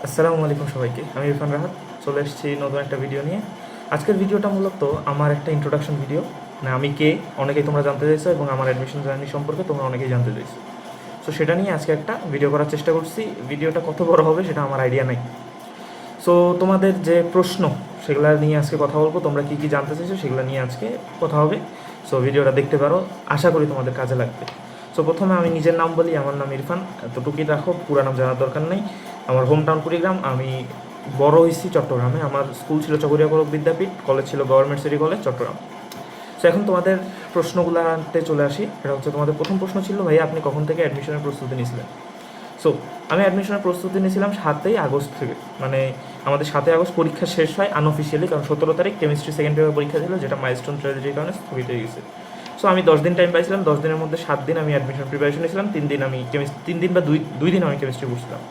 আসসালামু আলাইকুম সবাইকে। আমি ইরফান রাহাত চলে এসেছি নতুন একটা ভিডিও নিয়ে। আজকের ভিডিওটা মূলত আমার একটা ইন্ট্রোডাকশন ভিডিও। আমি কে অনেকেই তোমরা জানতে চাইছো এবং আমার অ্যাডমিশন জার্নি সম্পর্কে তোমরা অনেকেই জানতে চাইছো। সো সেটা নিয়ে আজকে একটা ভিডিও করার চেষ্টা করছি। ভিডিওটা কত বড় হবে সেটা আমার আইডিয়া নেই। সো তোমাদের যে প্রশ্ন সেগুলো নিয়ে আজকে কথা বলবো। তোমরা কী কী জানতে চাইছো সেগুলো নিয়ে আজকে কথা হবে। সো ভিডিওটা দেখতে পারো, আশা করি তোমাদের কাজে লাগবে। সো প্রথমে আমি নিজের নাম বলি। আমার নাম ইরফান, এতটুকুই রাখো, পুরো নাম জানার দরকার নেই। আমার হোম টাউন কুড়িগ্রাম। আমি বড় হয়েছি চট্টগ্রামে। আমার স্কুল ছিল চকরিয়া কলক বিদ্যাপীঠ, কলেজ ছিল government city college Chattogram. So এখন তোমাদের প্রশ্নগুলোতে চলে আসি। এটা হচ্ছে তোমাদের প্রথম প্রশ্ন ছিল, ভাই আপনি কখন থেকে অ্যাডমিশনের প্রস্তুতি নিয়েছিলেন? সো আমি অ্যাডমিশনের প্রস্তুতি নিয়েছিলাম 7 আগস্ট থেকে। মানে আমাদের 7 আগস্ট পরীক্ষা শেষ হয় আনঅফিসিয়ালি, কারণ 17 তারিখ কেমিস্ট্রি সেকেন্ড পেপার পরীক্ষা ছিল, যেটা মাইলস্টোন ট্র্যাজেডির কারণে স্থগিত হয়ে গেছে। সো আমি 10 দিন টাইম পাইছিলাম। 10 দিনের মধ্যে 7 দিন আমি অ্যাডমিশন প্রিপারেশন নিয়েছিলাম। 3 দিন আমি কেমিস্ট্রি, 3 দিন বা দুই দিন আমি কেমিস্ট্রি পড়ছিলাম।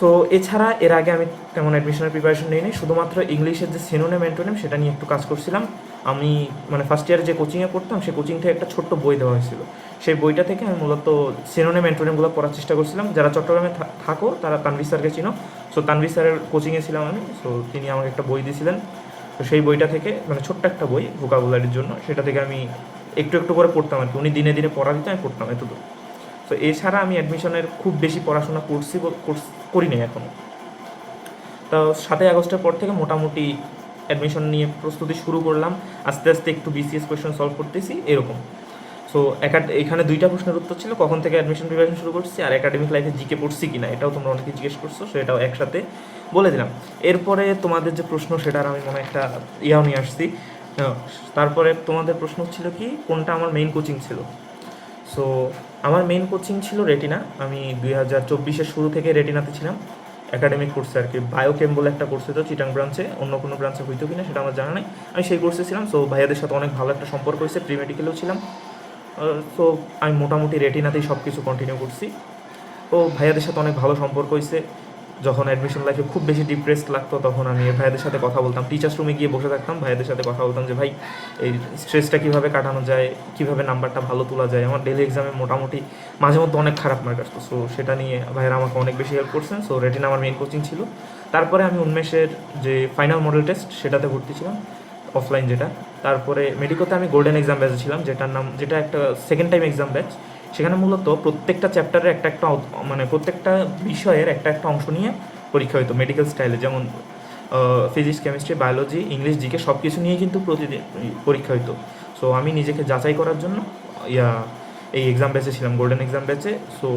সো এছাড়া এর আগে আমি তেমন অ্যাডমিশনের প্রিপারেশন নিইনি। শুধুমাত্র ইংলিশের যে সিনোনিম অ্যান্টোনিম সেটা নিয়ে একটু কাজ করছিলাম। আমি মানে ফার্স্ট ইয়ারে যে কোচিংয়ে পড়তাম সেই কোচিং থেকে একটা ছোট্ট বই দেওয়া হয়েছিল। সেই বইটা থেকে আমি মূলত সিনোনিম অ্যান্টোনিমগুলো পড়ার চেষ্টা করছিলাম। যারা চট্টগ্রামে থাকো তারা তানভীর স্যারকে চিনো। সো তানভীর স্যারের কোচিংয়ে ছিলাম আমি। সো তিনি আমাকে একটা বই দিয়েছিলেন। তো সেই বইটা থেকে, মানে ছোট্ট একটা বই ভোকাবুলারির জন্য, সেটা থেকে আমি একটু একটু করে পড়তাম আর কি। উনি দিনে দিনে পড়া দিতে আমি পড়তাম এতদূর। তো এছাড়া আমি অ্যাডমিশনের খুব বেশি পড়াশোনা করি নাই এখনও। তো 7 আগস্টের পর থেকে মোটামুটি অ্যাডমিশন নিয়ে প্রস্তুতি শুরু করলাম। আস্তে আস্তে একটু বিসিএস কোয়েশন সলভ করতেছি এরকম। সো এখানে দুইটা প্রশ্নের উত্তর ছিল, কখন থেকে অ্যাডমিশন প্রিপারেশন শুরু করছি আর একাডেমিক লাইফে জিকে পড়ছি কিনা, এটাও তোমরা অনেকে জিজ্ঞেস করছো। সো এটাও একসাথে বলে দিলাম। এরপরে তোমাদের যে প্রশ্ন সেটার আমি মনে একটা ইয়াও নিয়ে আসছি। তারপরে তোমাদের প্রশ্ন ছিল কি, কোনটা আমার মেইন কোচিং ছিল। সো আমার মেইন কোচিং ছিল রেটিনা। আমি 2024-এর শুরু থেকে রেটিনাতে ছিলাম একাডেমিক কোর্সে আর কি। বায়োকেম বলে একটা কোর্স হতো চিটাং ব্রাঞ্চে, অন্য কোনো ব্রাঞ্চে হইতো কিনা সেটা আমার জানা নেই। আমি সেই কোর্সে ছিলাম। সো ভাইয়াদের সাথে অনেক ভালো একটা সম্পর্ক হয়েছে, প্রি মেডিকেলেও ছিলাম। সো আমি মোটামুটি রেটিনাতেই সব কিছু কন্টিনিউ করছি। তো ভাইয়াদের সাথে অনেক ভালো সম্পর্ক হয়েছে। যখন অ্যাডমিশন লাইফে খুব বেশি ডিপ্রেসড লাগতো তখন আমি ভাইয়াদের সাথে কথা বলতাম। টিচার্স রুমে গিয়ে বসে থাকতাম, ভাইয়াদের সাথে কথা বলতাম যে ভাই এই স্ট্রেসটা কীভাবে কাটানো যায়, কীভাবে নাম্বারটা ভালো তোলা যায়। আমার ডেলি এক্সামে মোটামুটি মাঝে মধ্যে অনেক খারাপ মার্ক আসতো। সো সেটা নিয়ে ভাইয়ারা আমাকে অনেক বেশি হেল্প করছেন। সো রেটিনা আমার মেইন কোচিং ছিল। তারপরে আমি উন্মেষের যে ফাইনাল মডেল টেস্ট সেটাতে ভর্তি ছিলাম, অফলাইন যেটা। তারপরে মেডিকোতে আমি গোল্ডেন এক্সাম ব্যাচে ছিলাম, যেটা একটা সেকেন্ড টাইম এক্সাম ব্যাচ। সেখানে মূলত প্রত্যেকটা চ্যাপ্টারের একটা মানে প্রত্যেকটা বিষয়ের একটা অংশ নিয়ে পরীক্ষা হতো মেডিকেল স্টাইলে। যেমন physics, chemistry, biology, English, GK সব কিছু নিয়ে কিন্তু প্রতিদিন পরীক্ষা হতো। সো আমি নিজেকে যাচাই করার জন্য এই এক্সাম ব্যাচে ছিলাম, গোল্ডেন এক্সাম ব্যাচে। সো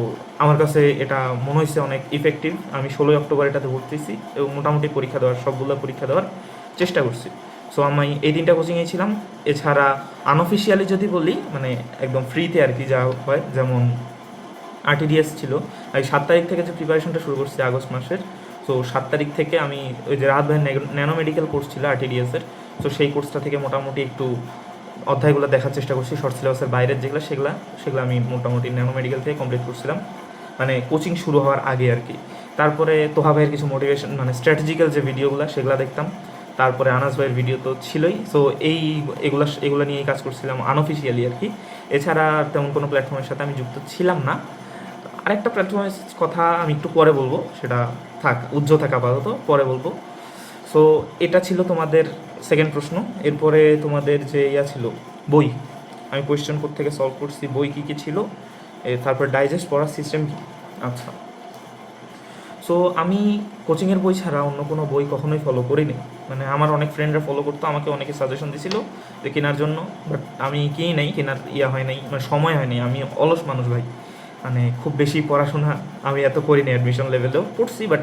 আমার কাছে এটা মনে হয়েছে অনেক ইফেক্টিভ। আমি 16 অক্টোবর এটাতে ভর্তিছি এবং মোটামুটি সবগুলো পরীক্ষা দেওয়ার চেষ্টা করছি। সো আমি এই 3টা কোচিংয়ে ছিলাম। এছাড়া আনঅফিসিয়ালি যদি বলি, মানে একদম ফ্রিতে আর কি যা হয়, যেমন আরটিডিএস ছিল। এই 7 তারিখ থেকে যে প্রিপারেশনটা শুরু করছি আগস্ট মাসের। সো 7 তারিখ থেকে আমি ওই যে রাত ভাইয়ের ন্যানো মেডিকেল কোর্স ছিল আরটিডিএসের। সো সেই কোর্সটা থেকে মোটামুটি একটু অধ্যায়গুলো দেখার চেষ্টা করছি, শর্ট সিলেবাসের বাইরের সেগুলো আমি মোটামুটি ন্যানো মেডিকেল থেকে কমপ্লিট করছিলাম, মানে কোচিং শুরু হওয়ার আগে আর কি। তারপরে তোহা ভাইয়ের কিছু মোটিভেশন, মানে স্ট্র্যাটেজিক্যাল যে ভিডিওগুলো সেগুলো দেখতাম। তারপরে আনাস ভাইয়ের ভিডিও তো ছিলই। সো এগুলো নিয়েই কাজ করছিলাম আনঅফিসিয়ালি আর কি। এছাড়া তেমন কোনো প্ল্যাটফর্মের সাথে আমি যুক্ত ছিলাম না। আরেকটা প্ল্যাটফর্মের কথা আমি একটু পরে বলবো, সেটা উজ্জ্বল থাকা আপাতত, পরে বলবো। সো এটা ছিল তোমাদের সেকেন্ড প্রশ্ন। এরপরে তোমাদের যে ছিল বই, আমি কোয়েশ্চেন কোড থেকে সলভ করছি বই কী কী ছিল, তারপর ডাইজেস্ট পড়ার সিস্টেম কী। আচ্ছা, সো আমি কোচিংয়ের বই ছাড়া অন্য কোনো বই কখনোই ফলো করিনি। মানে আমার অনেক ফ্রেন্ডরা ফলো করতো, আমাকে অনেকে সাজেশন দিছিল যে কেনার জন্য, বাট আমি কিনি নাই, কেনার হয় নাই, মানে সময় হয়নি। আমি অলস মানুষ ভাই, মানে খুব বেশি পড়াশোনা আমি এত করিনি। অ্যাডমিশন লেভেলেও পড়ছি, বাট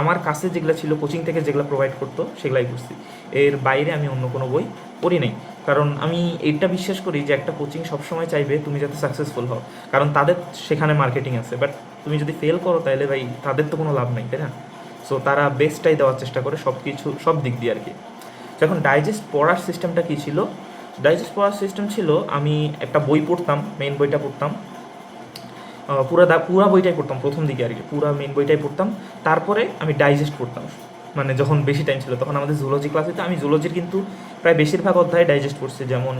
আমার কাছে যেগুলো ছিল কোচিং থেকে যেগুলো প্রোভাইড করতো সেগুলাই করছি। এর বাইরে আমি অন্য কোনো বই পড়ি নাই। কারণ আমি এটা বিশ্বাস করি যে একটা কোচিং সবসময় চাইবে তুমি যাতে সাকসেসফুল হও, কারণ তাদের সেখানে মার্কেটিং আছে। বাট তুমি যদি ফেল করো তাহলে ভাই তাদের তো কোনো লাভ নাই, তাই না? সো তারা বেস্টটাই দেওয়ার চেষ্টা করে সব দিক দিয়ে আর কি। তো এখন ডাইজেস্ট পড়ার সিস্টেমটা কী ছিল? ডাইজেস্ট পড়ার সিস্টেম ছিল, আমি একটা বই পড়তাম, মেইন বইটা পড়তাম, পুরা বইটাই পড়তাম প্রথম দিকে আর কি, পুরা মেইন বইটাই পড়তাম। তারপরে আমি ডাইজেস্ট পড়তাম, মানে যখন বেশি টাইম ছিল তখন আমাদের জুলজি ক্লাস হতো। আমি জুলজির কিন্তু প্রায় বেশিরভাগ অধ্যায় ডাইজেস্ট করছি। যেমন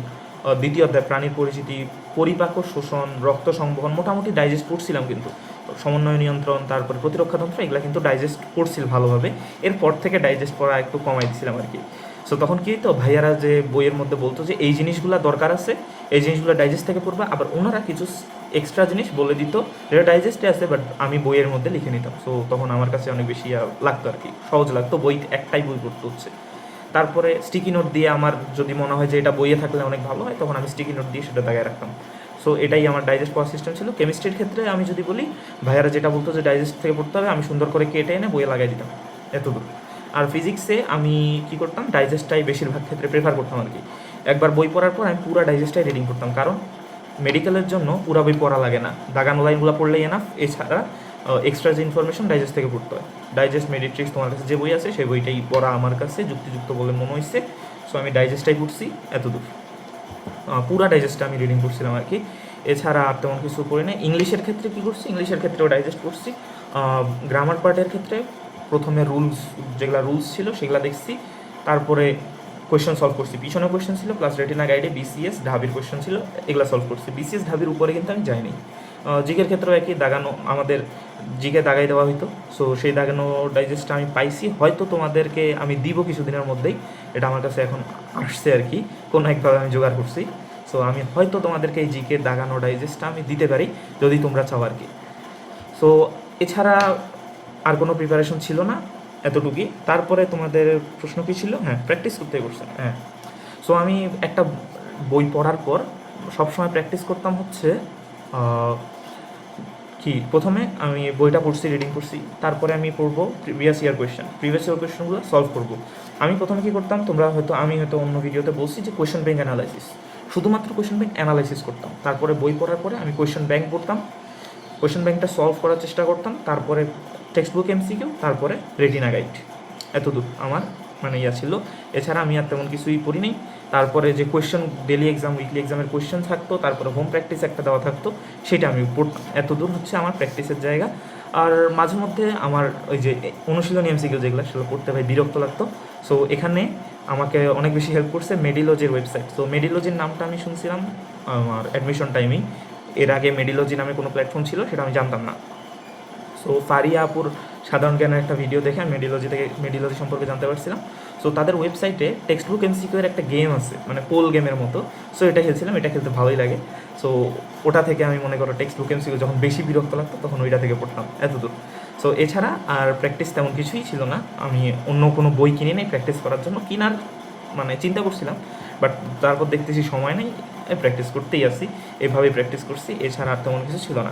দ্বিতীয় অধ্যায় প্রাণীর পরিচিতি, পরিপাক ও শোষণ, রক্ত সংবহন, মোটামুটি ডাইজেস্ট পড়ছিলাম কিন্তু সমন্বয় নিয়ন্ত্রণ, তারপরে প্রতিরক্ষাতন্ত্র, এগুলো কিন্তু ডাইজেস্ট করছিল ভালোভাবে। এরপর থেকে ডাইজেস্ট করা একটু কমাই দিয়েছিলাম আর কি। সো তখন কি তো ভাইয়ারা যে বইয়ের মধ্যে বলতো যে এই জিনিসগুলো দরকার আছে, এই জিনিসগুলো ডাইজেস্ট থেকে পড়বা, আবার ওনারা কিছু এক্সট্রা জিনিস বলে দিত যেটা ডাইজেস্টে আছে বাট আমি বইয়ের মধ্যে লিখে নিতাম। সো তখন আমার কাছে অনেক বেশি লাগতো আর কি, সহজ লাগতো, বই একটাই বই পড়তে হচ্ছে। তারপরে স্টিকি নোট দিয়ে আমার যদি মনে হয় যে এটা বইয়ে থাকলে অনেক ভালো হয়, তখন আমি স্টিকি নোট দিয়ে সেটা দাগায় রাখতাম। সো এটাই আমার ডাইজেস্ট পড়ার সিস্টেম ছিল। কেমিস্ট্রির ক্ষেত্রে আমি যদি বলি, ভাইয়ারা যেটা বলতো যে ডাইজেস্ট থেকে পড়তে হবে, আমি সুন্দর করে কেটে এনে বইয়ে লাগাই দিতাম, এতদূর। আর ফিজিক্সে আমি কী করতাম, ডাইজেস্টটাই বেশিরভাগ ক্ষেত্রে প্রেফার করতাম আর কি। একবার বই পড়ার পর আমি পুরো ডাইজেস্টটাই রিডিং করতাম, কারণ মেডিকেলের জন্য পুরো বই পড়া লাগে না, দাগানো লাইনগুলো পড়লেই এনাফ। এছাড়া এক্সট্রা যে ইনফরমেশন ডাইজেস্ট থেকে পড়তে হয়, ডাইজেস্ট মেডিট্রিক্স তোমার কাছে যে বই আছে সেই বইটাই পড়া আমার কাছে যুক্তিযুক্ত বলে মনে হয়েছে। সো আমি ডাইজেস্টটাই পড়ছি এতদূর, পুরা ডাইজেস্টটা আমি রিডিং করছিলাম আর কি। এছাড়া আর তেমন কিছু করি না। ইংলিশের ক্ষেত্রে কী করছি, ইংলিশের ক্ষেত্রেও ডাইজেস্ট করছি। গ্রামার পার্টের ক্ষেত্রে প্রথমে রুলস, যেগুলো রুলস ছিল সেগুলো দেখছি, তারপরে কোয়েশ্চেন সলভ করছি। পিছনে কোয়েশ্চেন ছিল প্লাস রেটিনা গাইডে বিসিএস ঢাবির কোয়েশ্চেন ছিল, এগুলো সলভ করছি। বিসিএস ঢাবির উপরে কিন্তু আমি যাইনি। জিকের ক্ষেত্রেও একই, দাগানো আমাদের জিকে দাগাই দেওয়া হইতো। সো সেই দাগানো ডাইজেস্টটা আমি পাইছি, হয়তো তোমাদেরকে আমি দিব কিছুদিনের মধ্যেই, এটা আমার কাছে এখন আসছে আর কি, কোনো একভাবে আমি জোগাড় করছি। সো আমি হয়তো তোমাদেরকে এই জিকে দাগানো ডাইজেস্টটা আমি দিতে পারি যদি তোমরা চাও আর কি। সো এছাড়া আর কোনো প্রিপারেশন ছিল না, এতটুকুই। তারপরে তোমাদের প্রশ্ন কী ছিল? হ্যাঁ, প্র্যাকটিস করতে করছেন। হ্যাঁ, সো আমি একটা বই পড়ার পর সবসময় প্র্যাকটিস করতাম হচ্ছে কি, প্রথমে আমি বইটা পড়ছি, রিডিং করছি, তারপরে আমি পড়বো প্রিভিয়াস ইয়ার কোয়েশ্চেনগুলো সলভ করবো। আমি প্রথমে কী করতাম, আমি হয়তো অন্য ভিডিওতে বলছি যে কোয়েশ্চেন ব্যাংক অ্যানালাইসিস, শুধুমাত্র কোয়েশ্চেন ব্যাংক অ্যানালাইসিস করতাম। তারপরে বই পড়ার পরে আমি কোয়েশ্চেন ব্যাংক পড়তাম, কোয়েশ্চেন ব্যাংকটা সলভ করার চেষ্টা করতাম, তারপরে টেক্সট বুক এমসিকিউ, তারপরে রেটিনা গাইড, এতদূর আমার ছিল। এছাড়া আমি আর তেমন কিছুই পড়ি নেই। তারপরে যে কোয়েশ্চেন, ডেলি এক্সাম, উইকলি এক্সামের কোয়েশ্চেন থাকতো, তারপরে হোম প্র্যাকটিস একটা দেওয়া থাকতো, সেটা আমি পড়তাম। এতদূর হচ্ছে আমার প্র্যাকটিসের জায়গা। আর মাঝে মধ্যে আমার ওই যে অনুশীলনী এমসিকিউ যেগুলো, সেগুলো পড়তে ভাই বিরক্ত লাগতো। সো এখানে আমাকে অনেক বেশি হেল্প করছে মেডিলজির ওয়েবসাইট। সো মেডিলজির নামটা আমি শুনছিলাম আমার অ্যাডমিশন টাইমেই, এর আগে মেডিলজি নামে কোনো প্ল্যাটফর্ম ছিল সেটা আমি জানতাম না। সো ফারিয়া আপুর সাধারণ জ্ঞানের একটা ভিডিও দেখে আমি মেডিলজি সম্পর্কে জানতে পারছিলাম। সো তাদের ওয়েবসাইটে টেক্সট বুক এমসিকিউ এর একটা গেম আছে, মানে পোল গেমের মতো। সো এটা খেলছিলাম, এটা খেলতে ভালোই লাগে। সো ওটা থেকে আমি মনে করো টেক্সট বুক এমসিকিউ যখন বেশি বিরক্ত লাগতো তখন ওইটা থেকে পড়তাম, এতদূর। সো এছাড়া আর প্র্যাকটিস তেমন কিছুই ছিল না। আমি অন্য কোনো বই কিনে নেই প্র্যাকটিস করার জন্য, কেনার চিন্তা করছিলাম, বাট তারপর দেখতেছি সময় নেই, প্র্যাকটিস করতেই আসি, এভাবেই প্র্যাকটিস করছি। এছাড়া আর তেমন কিছু ছিল না।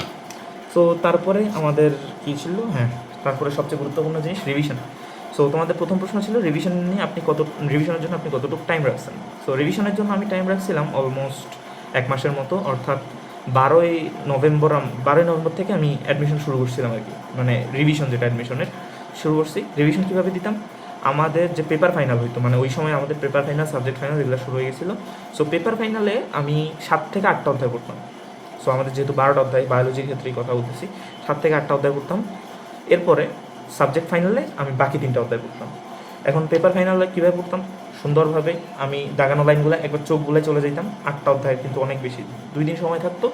সো তারপরে আমাদের কী ছিল, হ্যাঁ, তারপরে সবচেয়ে গুরুত্বপূর্ণ জিনিস রিভিশন। সো তোমাদের প্রথম প্রশ্ন ছিল রিভিশন নিয়ে রিভিশনের জন্য আপনি কতটুকু টাইম রাখছেন। সো রিভিশনের জন্য আমি টাইম রাখছিলাম অলমোস্ট 1 মাসের মতো, অর্থাৎ 12ই নভেম্বর থেকে আমি অ্যাডমিশন শুরু করছিলাম আর কি, মানে রিভিশন যেটা অ্যাডমিশনের শুরু করছি। রিভিশন কীভাবে দিতাম, আমাদের যে পেপার ফাইনাল হইতো, মানে ওই সময় আমাদের পেপার ফাইনাল, সাবজেক্ট ফাইনাল এগুলো শুরু হয়ে গেছিলো। সো পেপার ফাইনালে আমি 7 থেকে 8টা অধ্যায় পড়তাম। সো আমাদের যেহেতু 12টা অধ্যায়, বায়োলজির ক্ষেত্রেই কথা বলতেছি, 7 থেকে 8টা অধ্যায় পড়তাম। এরপরে সাবজেক্ট ফাইনালে আমি বাকি 3টা অধ্যায় পড়তাম। এখন পেপার ফাইনালে কীভাবে পড়তাম, সুন্দরভাবে আমি দাগানো লাইনগুলো একবার চোখ বুলাই চলে যেতাম। 8টা অধ্যায় কিন্তু অনেক বেশি, 2 দিন সময় থাকতো।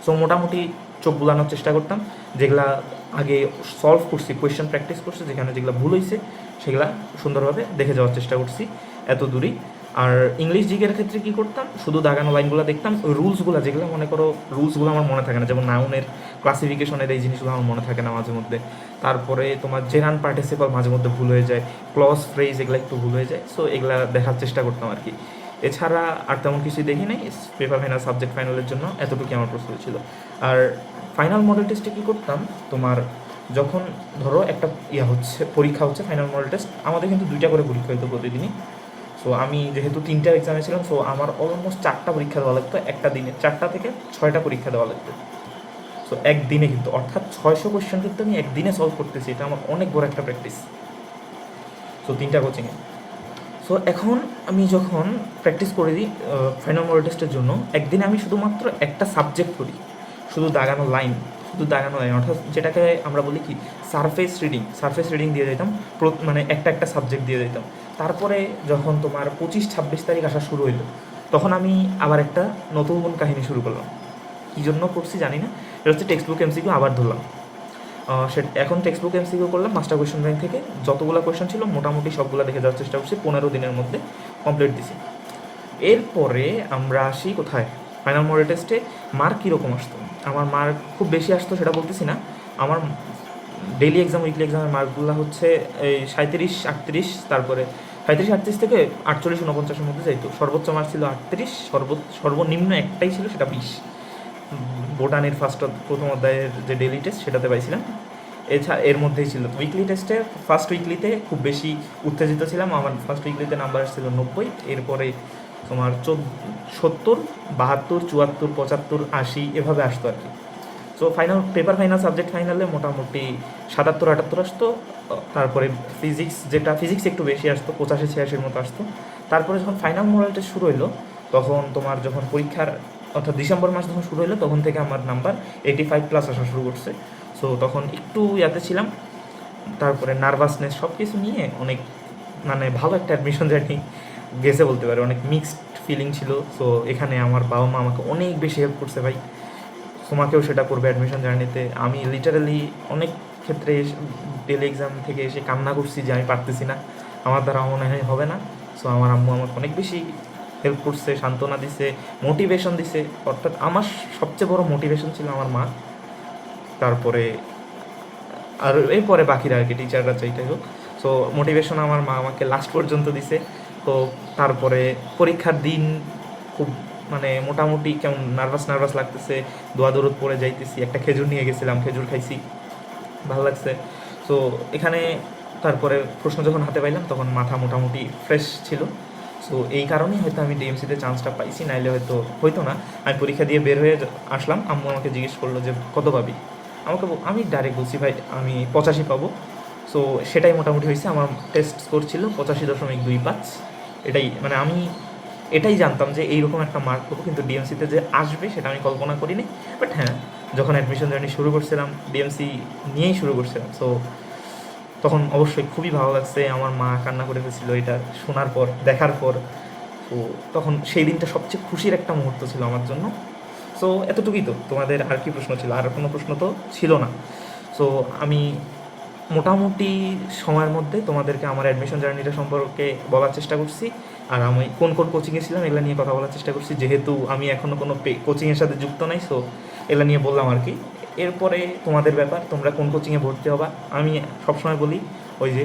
সো মোটামুটি চোখ বুলানোর চেষ্টা করতাম, যেগুলা আগে সলভ করছি, কোয়েশ্চেন প্র্যাকটিস করছি, যেগুলো ভুল হয়েছে সেগুলা সুন্দরভাবে দেখে যাওয়ার চেষ্টা করছি, এত দূরই। আর ইংলিশ জিকের ক্ষেত্রে কী করতাম, শুধু দাগানো লাইনগুলো দেখতাম। ওই রুলসগুলো, যেগুলো মনে করো রুলসগুলো আমার মনে থাকে না, যেমন নাউনের ক্লাসিফিকেশনের এই জিনিসগুলো আমার মনে থাকে না মাঝে মধ্যে। তারপরে তোমার জেরান পার্টিসিপাল মাঝে মধ্যে ভুল হয়ে যায়, ক্লজ ফ্রেজ এগুলো একটু ভুল হয়ে যায়। সো এগুলা দেখার চেষ্টা করতাম আর কি। এছাড়া আর তেমন কিছুই দেখি নাই। পেপার ফাইনাল, সাবজেক্ট ফাইনালের জন্য এতটুকুই আমার প্রস্তুতি ছিল। আর ফাইনাল মডেল টেস্টে কী করতাম, তোমার যখন ধরো একটা পরীক্ষা হচ্ছে, ফাইনাল মডেল টেস্ট, আমাদের কিন্তু 2টা করে পরীক্ষা হতো প্রতিদিনই। সো আমি যেহেতু 3টা এক্সামে ছিলাম, সো আমার অলমোস্ট 4টা পরীক্ষা দেওয়া লাগতো একটা দিনে, 4টা থেকে 6টা পরীক্ষা দেওয়া লাগতো। সো একদিনে কিন্তু, অর্থাৎ 600 কোয়েশ্চেন কিন্তু আমি একদিনে সলভ করতেছি, এটা আমার অনেক বড় একটা প্র্যাকটিস। সো 3টা কোচিংয়ে। সো এখন আমি যখন প্র্যাকটিস করে দিই ফাইনাল মডেল টেস্টের জন্য, একদিনে আমি শুধুমাত্র একটা সাবজেক্ট করি, শুধু দাগানো লাইন, অর্থাৎ যেটাকে আমরা বলি কি সারফেস রিডিং দিয়ে দিতাম, মানে একটা সাবজেক্ট দিয়ে দিতাম। তারপরে যখন তোমার 25-26 তারিখ আসা শুরু হইলো, তখন আমি আবার একটা নতুন কাহিনী শুরু করলাম। কী জন্য করছি জানি না, এটা হচ্ছে টেক্সট বুক এমসিকিউ আবার ধরলাম। সেটা এখন টেক্সট বুক এমসিকিউ করলাম মাস্টার কোয়েশ্চেন ব্যাংক থেকে, যতগুলো কোয়েশ্চেন ছিল মোটামুটি সবগুলো দেখে যাওয়ার চেষ্টা করছি, 15 দিনের মধ্যে কমপ্লিট দিছি। এরপরে আমরা আসি কোথায়, ফাইনাল মডেল টেস্টে মার্ক কীরকম আসতো। আমার মার্ক খুব বেশি আসতো সেটা বলতেছি না, আমার ডেইলি এক্সাম উইকলি এক্সামের মার্কগুলো হচ্ছে এই 37, 38, তারপরে 37, 38 থেকে 48, 49-এর মধ্যে যাইতো। সর্বোচ্চ মার্ক ছিল 38, সর্বনিম্ন একটাই ছিল, সেটা 20। বোটানির প্রথম অধ্যায়ের যে ডেইলি টেস্ট সেটাতে পাইছিলাম, এর মধ্যেই ছিল। উইকলি টেস্টে ফার্স্ট উইকলিতে খুব বেশি উত্তেজিত ছিলাম, আমার ফার্স্ট উইকলিতে নাম্বার আসছিল 90, এরপরে তোমার 70, 72, 74, 75, 80 এভাবে আসতো আর কি। So final paper final subject ফাইনালে মোটামুটি 77, 78 আসতো। তারপরে ফিজিক্স একটু বেশি আসতো, 85, 86-এর মতো আসতো। তারপরে যখন ফাইনাল মডেল টেস্ট শুরু হলো, তখন তোমার যখন পরীক্ষার অর্থাৎ ডিসেম্বর মাস যখন শুরু হলো, তখন থেকে আমার নাম্বার 85+ আসা শুরু করছে। সো তখন একটু ইয়াতে ছিলাম, তারপরে নার্ভাসনেস সব কিছু নিয়ে অনেক মানে ভালো একটা অ্যাডমিশন জার্নি গেছে বলতে পারে, অনেক মিক্সড ফিলিং ছিল। সো এখানে আমার বাবা মা আমাকে অনেক বেশি হেল্প করছে ভাই, তোমাকেও সেটা করবে অ্যাডমিশন জার্নিতে। আমি লিটারালি অনেক ক্ষেত্রে ডেলি এক্সাম থেকে এসে কান্না করছি যে আমি পারতেছি না, আমার দ্বারা মনে হয় হবে না। সো আমার আম্মু আমাকে অনেক বেশি হেল্প করছে, সান্ত্বনা দিছে, মোটিভেশন দিছে। অর্থাৎ আমার সবচেয়ে বড় মোটিভেশন ছিল আমার মা, তারপরে আর এরপরে বাকিরা আর কি, টিচাররা চাইতে হোক। সো মোটিভেশন আমার মা আমাকে লাস্ট পর্যন্ত দিছে। তো তারপরে পরীক্ষার দিন খুব মানে মোটামুটি কেমন নার্ভাস লাগতেছে, দোয়া দরুদ পড়ে যাইতেছি, একটা খেজুর নিয়ে গেছিলাম, খেজুর খাইছি, ভালো লাগছে। সো এখানে তারপরে প্রশ্ন যখন হাতে পাইলাম তখন মাথা মোটামুটি ফ্রেশ ছিল। সো এই কারণেই হয়তো আমি ডিএমসিতে চান্সটা পাইছি, নাইলে হয়তো না। আমি পরীক্ষা দিয়ে বের হয়ে আসলাম, আম্মু আমাকে জিজ্ঞেস করলো যে কত পাবি, আমি ডাইরেক্ট বলছি ভাই আমি 85 পাবো। সো সেটাই মোটামুটি হয়েছে, আমার টেস্ট স্কোর ছিল 85.25। এটাই মানে আমি এটাই জানতাম যে এইরকম একটা মার্ক পাবো, কিন্তু ডিএমসিতে যে আসবে সেটা আমি কল্পনা করিনি। বাট হ্যাঁ, যখন অ্যাডমিশন জার্নি শুরু করছিলাম ডিএমসি নিয়েই শুরু করছিলাম, সো তখন অবশ্যই খুবই ভালো লাগছে। আমার মা কান্না করে ফেলছিল এটা শোনার পর, দেখার পর। তো তখন সেই দিনটা সবচেয়ে খুশির একটা মুহূর্ত ছিল আমার জন্য। সো এতটুকুই। তো তোমাদের আর কি প্রশ্ন ছিল? আর কোনো প্রশ্ন তো ছিল না। সো আমি মোটামুটি সময়ের মধ্যে তোমাদেরকে আমার অ্যাডমিশন জার্নিটা সম্পর্কে বলার চেষ্টা করছি, আর আমি কোন কোচিংয়ে ছিলাম এগুলো নিয়ে কথা বলার চেষ্টা করছি, যেহেতু আমি এখনও কোনো কোচিংয়ের সাথে যুক্ত নাই। সো এগুলো নিয়ে বললাম আর কি। এরপরে তোমাদের ব্যাপার, তোমরা কোন কোচিংয়ে ভর্তি হবা। আমি সবসময় বলি ওই যে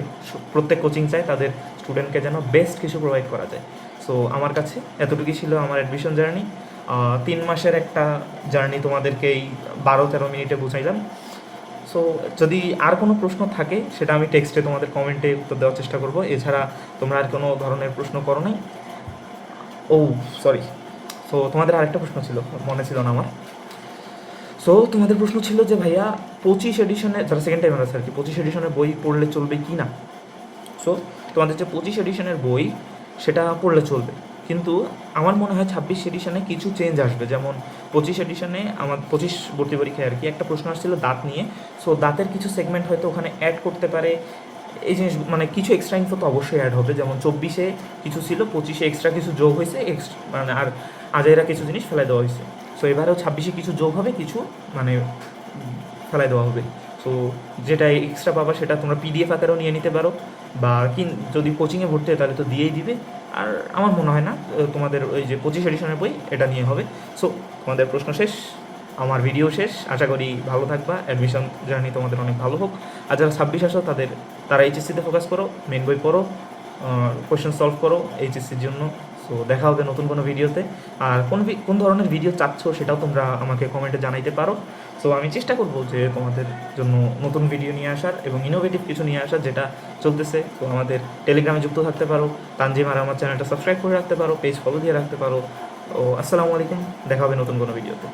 প্রত্যেক কোচিং চায় তাদের স্টুডেন্টকে যেন বেস্ট কিছু প্রোভাইড করা যায়। সো আমার কাছে এতটুকুই ছিল আমার অ্যাডমিশন জার্নি। 3 মাসের একটা জার্নি তোমাদেরকে এই 12-13 মিনিটে বুঝাইলাম। সো যদি আর কোনো প্রশ্ন থাকে সেটা আমি টেক্সটে তোমাদের কমেন্টে উত্তর দেওয়ার চেষ্টা করব। এছাড়া তোমরা আর কোনো ধরনের প্রশ্ন করো নাই? ও সরি, সো তোমাদের আরেকটা প্রশ্ন ছিল, মনে ছিল না আমার। সো তোমাদের প্রশ্ন ছিল যে ভাইয়া 25 এডিশনে, যারা সেকেন্ড টাইম আছে আর কি, 25 এডিশনের বই পড়লে চলবে কি না। সো তোমাদের যে 25 এডিশনের বই সেটা পড়লে চলবে, কিন্তু আমার মনে হয় 26 এডিশনে কিছু চেঞ্জ আসবে। যেমন 25 এডিশনে আমার 25 ভর্তি পরীক্ষায় আর কি একটা প্রশ্ন আসছিল দাঁত নিয়ে। সো দাঁতের কিছু সেগমেন্ট হয়তো ওখানে অ্যাড করতে পারে, এই জিনিস মানে কিছু এক্সট্রা ইনফো তো অবশ্যই অ্যাড হবে। যেমন 24-এ কিছু ছিল, 25-এ এক্সট্রা কিছু যোগ হয়েছে, মানে আর আজাইরা কিছু জিনিস ফেলাই দেওয়া হয়েছে। সো এবারেও 26-এ কিছু যোগ হবে, কিছু মানে ফেলাই দেওয়া হবে। সো যেটা এক্সট্রা পাবা সেটা তোমরা পিডিএফ আকারেও নিয়ে নিতে পারো, বা যদি কোচিংয়ে ভর্তি হয় তাহলে তো দিয়েই দিবে। আর আমার মনে হয় না তোমাদের ওই যে 25 এডিশনের বই এটা নিয়ে হবে। সো তোমাদের প্রশ্ন শেষ, আমার ভিডিও শেষ। আশা করি ভালো থাকবা, অ্যাডমিশন জার্নি তোমাদের অনেক ভালো হোক। আর যারা 26 আসো তারা এইচএসসিতে ফোকাস করো, মেন বই পড়ো, কোয়েশ্চেন সলভ করো এইচএসসির জন্য। সো দেখা হবে নতুন কোনো ভিডিওতে। আর কোন ধরনের ভিডিও চাচ্ছ সেটাও তোমরা আমাকে কমেন্টে জানাইতে পারো। সো আমি চেষ্টা করবো যে তোমাদের জন্য নতুন ভিডিও নিয়ে আসার এবং ইনোভেটিভ কিছু নিয়ে আসার, যেটা চলতেছে। তো আমাদের টেলিগ্রামে যুক্ত থাকতে পারো, তানজিম আর আমার চ্যানেলটা সাবস্ক্রাইব করে রাখতে পারো, পেজ ফলো দিয়ে রাখতে পারো। ও আসসালামু আলাইকুম, দেখা হবে নতুন কোনো ভিডিওতে।